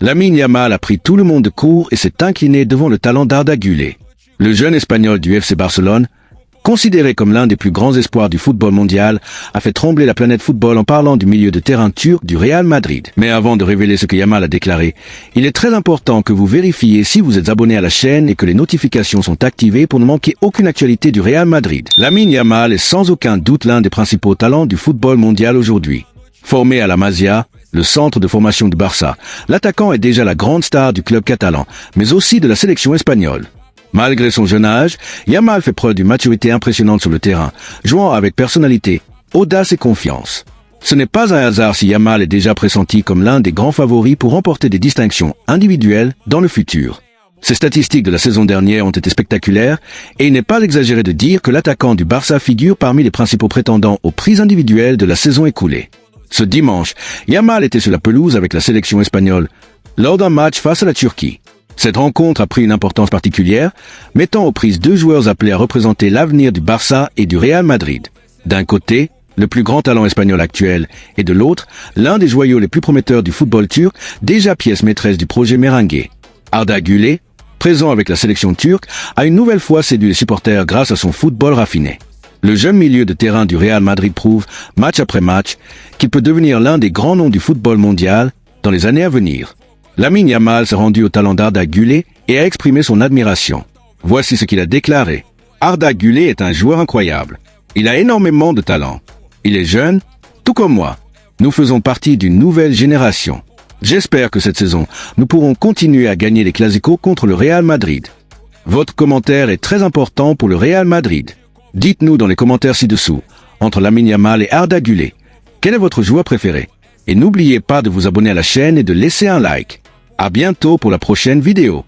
Lamine Yamal a pris tout le monde de court et s'est incliné devant le talent d'Arda Güler. Le jeune Espagnol du FC Barcelone, considéré comme l'un des plus grands espoirs du football mondial, a fait trembler la planète football en parlant du milieu de terrain turc du Real Madrid. Mais avant de révéler ce que Yamal a déclaré, il est très important que vous vérifiez si vous êtes abonné à la chaîne et que les notifications sont activées pour ne manquer aucune actualité du Real Madrid. Lamine Yamal est sans aucun doute l'un des principaux talents du football mondial aujourd'hui. Formé à la Masia, le centre de formation du Barça, l'attaquant est déjà la grande star du club catalan, mais aussi de la sélection espagnole. Malgré son jeune âge, Yamal fait preuve d'une maturité impressionnante sur le terrain, jouant avec personnalité, audace et confiance. Ce n'est pas un hasard si Yamal est déjà pressenti comme l'un des grands favoris pour remporter des distinctions individuelles dans le futur. Ses statistiques de la saison dernière ont été spectaculaires et il n'est pas exagéré de dire que l'attaquant du Barça figure parmi les principaux prétendants aux prix individuels de la saison écoulée. Ce dimanche, Yamal était sur la pelouse avec la sélection espagnole lors d'un match face à la Turquie. Cette rencontre a pris une importance particulière, mettant aux prises deux joueurs appelés à représenter l'avenir du Barça et du Real Madrid. D'un côté, le plus grand talent espagnol actuel, et de l'autre, l'un des joyaux les plus prometteurs du football turc, déjà pièce maîtresse du projet merengue. Arda Güler, présent avec la sélection turque, a une nouvelle fois séduit les supporters grâce à son football raffiné. Le jeune milieu de terrain du Real Madrid prouve, match après match, qu'il peut devenir l'un des grands noms du football mondial dans les années à venir. Lamine Yamal s'est rendu au talent d'Arda Güler et a exprimé son admiration. Voici ce qu'il a déclaré. Arda Güler est un joueur incroyable. Il a énormément de talent. Il est jeune, tout comme moi. Nous faisons partie d'une nouvelle génération. J'espère que cette saison, nous pourrons continuer à gagner les Clásicos contre le Real Madrid. Votre commentaire est très important pour le Real Madrid. Dites-nous dans les commentaires ci-dessous, entre Lamine Yamal et Arda Güler, quel est votre joueur préféré? Et n'oubliez pas de vous abonner à la chaîne et de laisser un like. À bientôt pour la prochaine vidéo.